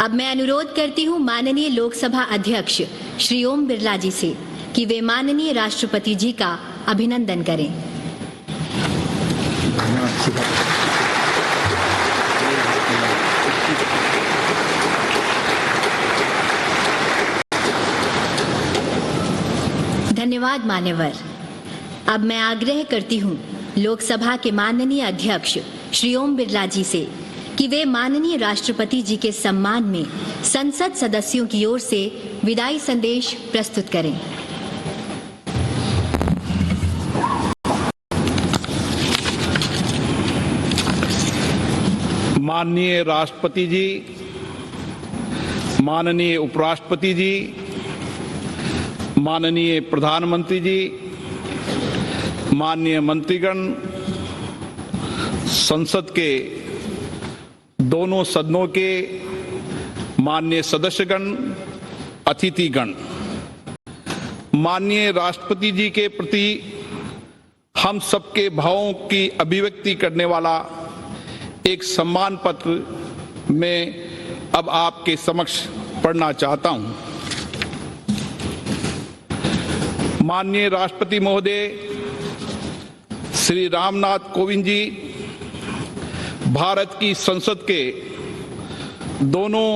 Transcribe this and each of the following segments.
अब मैं अनुरोध करती हूँ माननीय लोकसभा अध्यक्ष श्री ओम बिरला जी से कि वे माननीय राष्ट्रपति जी का अभिनंदन करें। धन्यवाद मान्यवर। अब मैं आग्रह करती हूँ लोकसभा के माननीय अध्यक्ष श्री ओम बिरला जी से कि वे माननीय राष्ट्रपति जी के सम्मान में संसद सदस्यों की ओर से विदाई संदेश प्रस्तुत करें। माननीय राष्ट्रपति जी, माननीय उपराष्ट्रपति जी, माननीय प्रधानमंत्री जी, माननीय मंत्रीगण, संसद के दोनों सदनों के माननीय सदस्यगण, अतिथिगण, माननीय राष्ट्रपति जी के प्रति हम सबके भावों की अभिव्यक्ति करने वाला एक सम्मान पत्र मैं अब आपके समक्ष पढ़ना चाहता हूं। माननीय राष्ट्रपति महोदय श्री रामनाथ कोविंद जी भारत की संसद के दोनों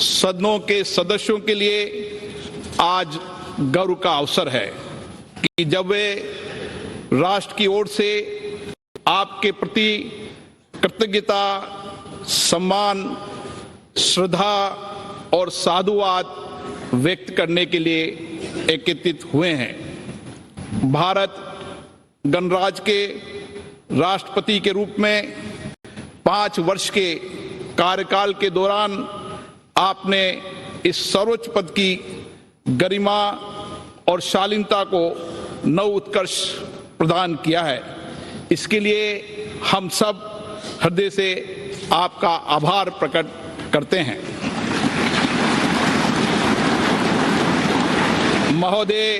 सदनों के सदस्यों के लिए आज गर्व का अवसर है कि जब वे राष्ट्र की ओर से आपके प्रति कृतज्ञता, सम्मान, श्रद्धा और साधुवाद व्यक्त करने के लिए एकत्रित हुए हैं। भारत गणराज्य के राष्ट्रपति के रूप में 5 वर्ष के कार्यकाल के दौरान आपने इस सर्वोच्च पद की गरिमा और शालीनता को नव उत्कर्ष प्रदान किया है। इसके लिए हम सब हृदय से आपका आभार प्रकट करते हैं। महोदय,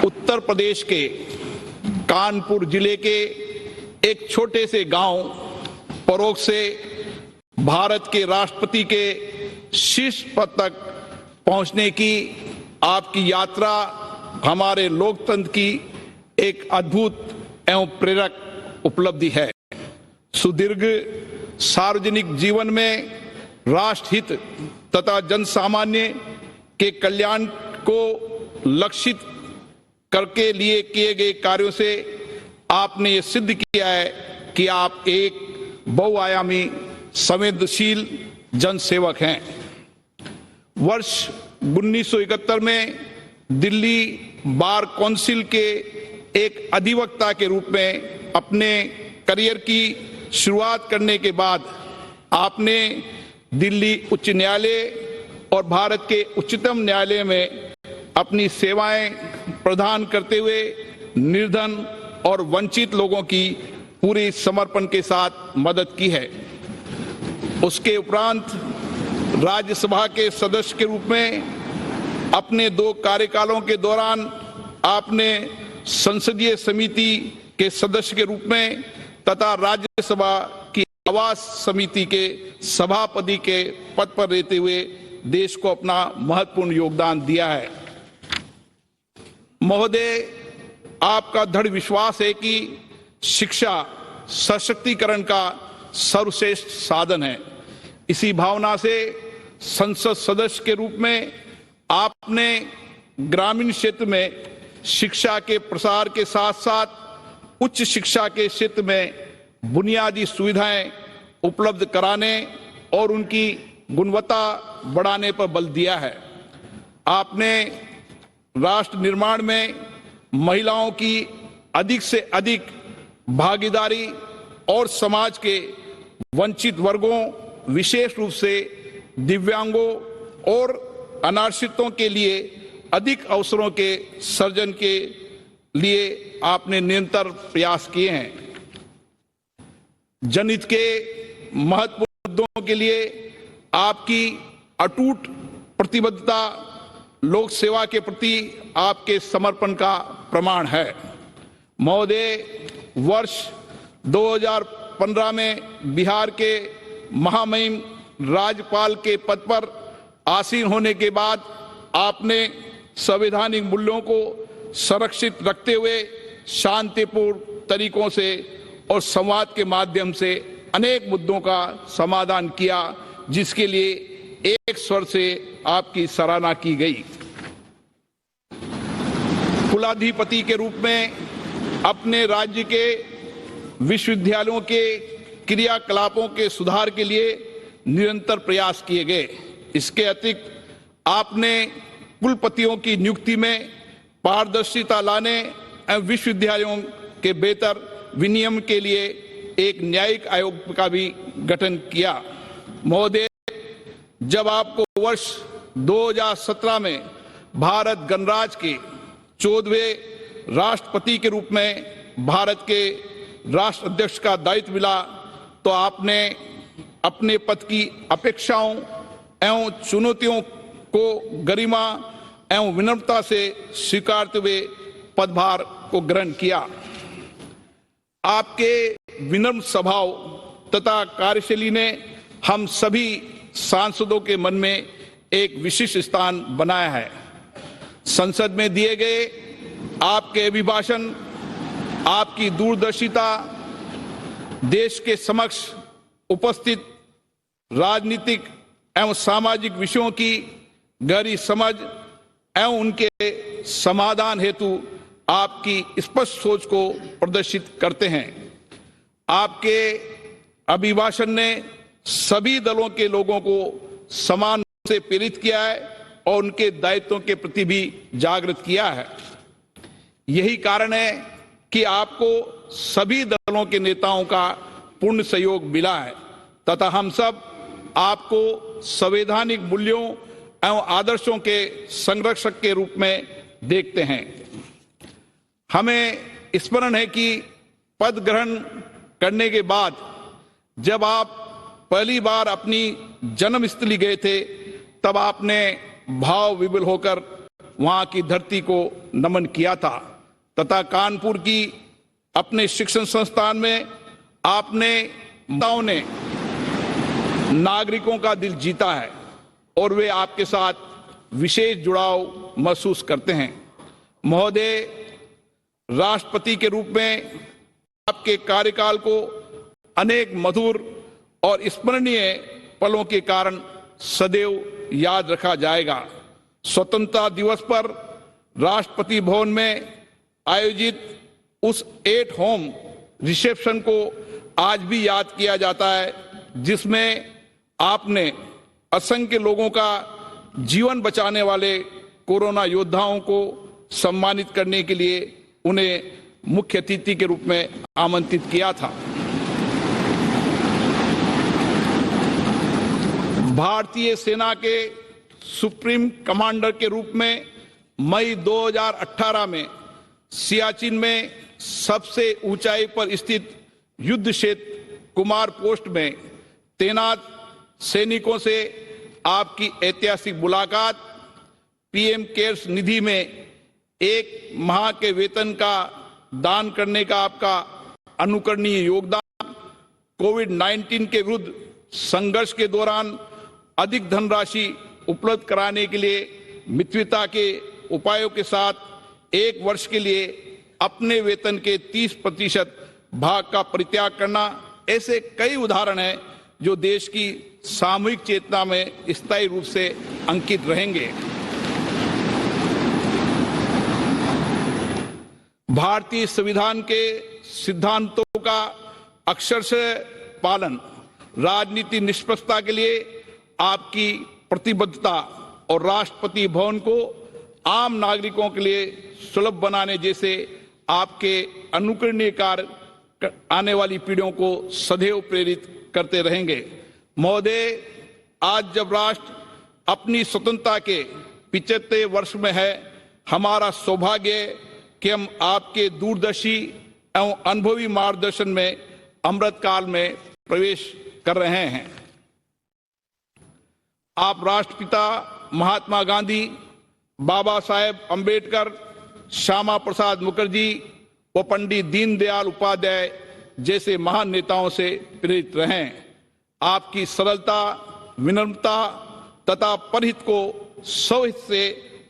उत्तर प्रदेश के कानपुर जिले के एक छोटे से गांव परोग से भारत के राष्ट्रपति के शीर्ष पद तक पहुंचने की आपकी यात्रा हमारे लोकतंत्र की एक अद्भुत एवं प्रेरक उपलब्धि है। सुदीर्घ सार्वजनिक जीवन में राष्ट्रहित तथा जनसामान्य के कल्याण को लक्षित करके लिए किए गए कार्यों से आपने ये सिद्ध किया है कि आप एक बहुआयामी संवेदनशील जनसेवक हैं। वर्ष 1971 में दिल्ली बार काउंसिल के एक अधिवक्ता के रूप में अपने करियर की शुरुआत करने के बाद आपने दिल्ली उच्च न्यायालय और भारत के उच्चतम न्यायालय में अपनी सेवाएं प्रदान करते हुए निर्धन और वंचित लोगों की पूरी समर्पण के साथ मदद की है। उसके उपरांत राज्यसभा के सदस्य के रूप में अपने 2 कार्यकालों के दौरान आपने संसदीय समिति के सदस्य के रूप में तथा राज्यसभा की आवास समिति के सभापति के पद पर रहते हुए देश को अपना महत्वपूर्ण योगदान दिया है। महोदय, आपका दृढ़ विश्वास है कि शिक्षा सशक्तिकरण का सर्वश्रेष्ठ साधन है। इसी भावना से संसद सदस्य के रूप में आपने ग्रामीण क्षेत्र में शिक्षा के प्रसार के साथ साथ उच्च शिक्षा के क्षेत्र में बुनियादी सुविधाएं उपलब्ध कराने और उनकी गुणवत्ता बढ़ाने पर बल दिया है। आपने राष्ट्र निर्माण में महिलाओं की अधिक से अधिक भागीदारी और समाज के वंचित वर्गों, विशेष रूप से दिव्यांगों और अनारक्षितों के लिए अधिक अवसरों के सृजन के लिए आपने निरंतर प्रयास किए हैं। जनहित के महत्वपूर्ण मुद्दों के लिए आपकी अटूट प्रतिबद्धता लोक सेवा के प्रति आपके समर्पण का प्रमाण है। महोदय, वर्ष 2015 में बिहार के महामहिम राज्यपाल के पद पर आसीन होने के बाद आपने संवैधानिक मूल्यों को संरक्षित रखते हुए शांतिपूर्ण तरीकों से और संवाद के माध्यम से अनेक मुद्दों का समाधान किया, जिसके लिए एक स्वर से आपकी सराहना की गई। कुलाधिपति के रूप में अपने राज्य के विश्वविद्यालयों के क्रियाकलापों के सुधार के लिए निरंतर प्रयास किए गए। इसके अतिरिक्त आपने कुलपतियों की नियुक्ति में पारदर्शिता लाने एवं विश्वविद्यालयों के बेहतर विनियमन के लिए एक न्यायिक आयोग का भी गठन किया। महोदय, जब आपको वर्ष 2017 में भारत गणराज्य के 14वें राष्ट्रपति के रूप में भारत के राष्ट्राध्यक्ष का दायित्व मिला, तो आपने अपने पद की अपेक्षाओं एवं चुनौतियों को गरिमा एवं विनम्रता से स्वीकारते हुए पदभार को ग्रहण किया। आपके विनम्र स्वभाव तथा कार्यशैली ने हम सभी सांसदों के मन में एक विशिष्ट स्थान बनाया है। संसद में दिए गए आपके अभिभाषण, आपकी दूरदर्शिता देश के समक्ष उपस्थित राजनीतिक एवं सामाजिक विषयों की गहरी समझ एवं उनके समाधान हेतु आपकी स्पष्ट सोच को प्रदर्शित करते हैं। आपके अभिभाषण ने सभी दलों के लोगों को समान रूप से प्रेरित किया है और उनके दायित्वों के प्रति भी जागृत किया है। यही कारण है कि आपको सभी दलों के नेताओं का पूर्ण सहयोग मिला है तथा हम सब आपको संवैधानिक मूल्यों एवं आदर्शों के संरक्षक के रूप में देखते हैं। हमें स्मरण है कि पद ग्रहण करने के बाद जब आप पहली बार अपनी जन्मस्थली गए थे, तब आपने भाव विभोर होकर वहां की धरती को नमन किया था तथा कानपुर की अपने शिक्षण संस्थान में आपने नेताओं ने नागरिकों का दिल जीता है और वे आपके साथ विशेष जुड़ाव महसूस करते हैं। महोदय, राष्ट्रपति के रूप में आपके कार्यकाल को अनेक मधुर और स्मरणीय पलों के कारण सदैव याद रखा जाएगा। स्वतंत्रता दिवस पर राष्ट्रपति भवन में आयोजित उस एट होम रिसेप्शन को आज भी याद किया जाता है, जिसमें आपने असंख्य लोगों का जीवन बचाने वाले कोरोना योद्धाओं को सम्मानित करने के लिए उन्हें मुख्य अतिथि के रूप में आमंत्रित किया था। भारतीय सेना के सुप्रीम कमांडर के रूप में मई 2018 में सियाचिन में सबसे ऊंचाई पर स्थित युद्ध क्षेत्र कुमार पोस्ट में तैनात सैनिकों से आपकी ऐतिहासिक मुलाकात, पीएम केयर्स निधि में 1 माह के वेतन का दान करने का आपका अनुकरणीय योगदान, कोविड-19 के विरुद्ध संघर्ष के दौरान अधिक धनराशि उपलब्ध कराने के लिए मित्रता के उपायों के साथ 1 वर्ष के लिए अपने वेतन के 30% भाग का परित्याग करना, ऐसे कई उदाहरण हैं जो देश की सामूहिक चेतना में स्थायी रूप से अंकित रहेंगे। भारतीय संविधान के सिद्धांतों का अक्षरशः पालन, राजनीति निष्पक्षता के लिए आपकी प्रतिबद्धता और राष्ट्रपति भवन को आम नागरिकों के लिए सुलभ बनाने जैसे आपके अनुकरणीय कार्य आने वाली पीढ़ियों को सदैव प्रेरित करते रहेंगे। महोदय, आज जब राष्ट्र अपनी स्वतंत्रता के 75वें वर्ष में है, हमारा सौभाग्य कि हम आपके दूरदर्शी एवं अनुभवी मार्गदर्शन में अमृतकाल में प्रवेश कर रहे हैं। आप राष्ट्रपिता महात्मा गांधी, बाबा साहेब अंबेडकर, श्यामा प्रसाद मुखर्जी व पंडित दीनदयाल उपाध्याय जैसे महान नेताओं से प्रेरित रहे। आपकी सरलता, विनम्रता तथा परहित को स्वहित से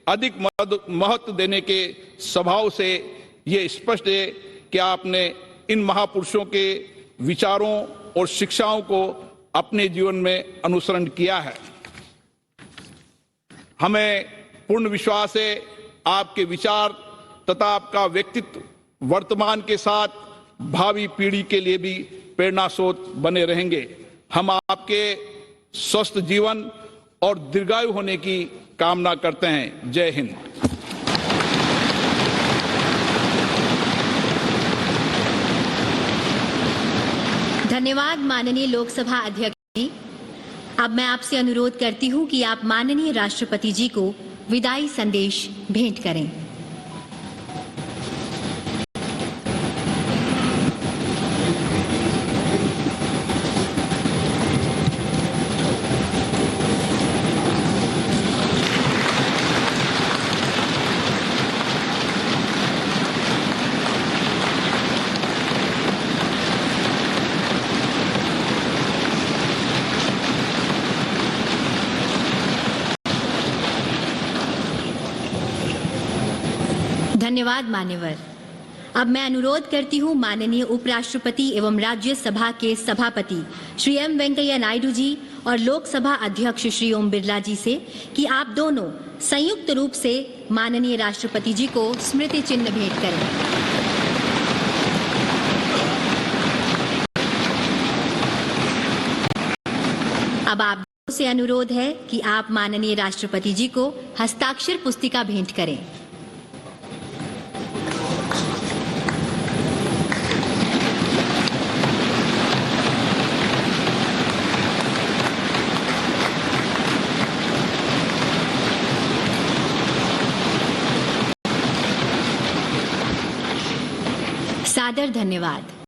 अधिक महत्व देने के स्वभाव से ये स्पष्ट है कि आपने इन महापुरुषों के विचारों और शिक्षाओं को अपने जीवन में अनुसरण किया है। हमें पूर्ण विश्वास है आपके विचार तथा आपका व्यक्तित्व वर्तमान के साथ भावी पीढ़ी के लिए भी प्रेरणा स्रोत बने रहेंगे। हम आपके स्वस्थ जीवन और दीर्घायु होने की कामना करते हैं। जय हिंद। धन्यवाद माननीय लोकसभा अध्यक्ष जी। अब मैं आपसे अनुरोध करती हूं कि आप माननीय राष्ट्रपति जी को विदाई संदेश भेंट करें। धन्यवाद मान्यवर। अब मैं अनुरोध करती हूं माननीय उपराष्ट्रपति एवं राज्यसभा के सभापति श्री एम वेंकैया नायडू जी और लोकसभा अध्यक्ष श्री ओम बिरला जी से कि आप दोनों संयुक्त रूप से माननीय राष्ट्रपति जी को स्मृति चिन्ह भेंट करें। अब आप दोनों से अनुरोध है कि आप माननीय राष्ट्रपति जी को हस्ताक्षर पुस्तिका भेंट करें। सादर धन्यवाद।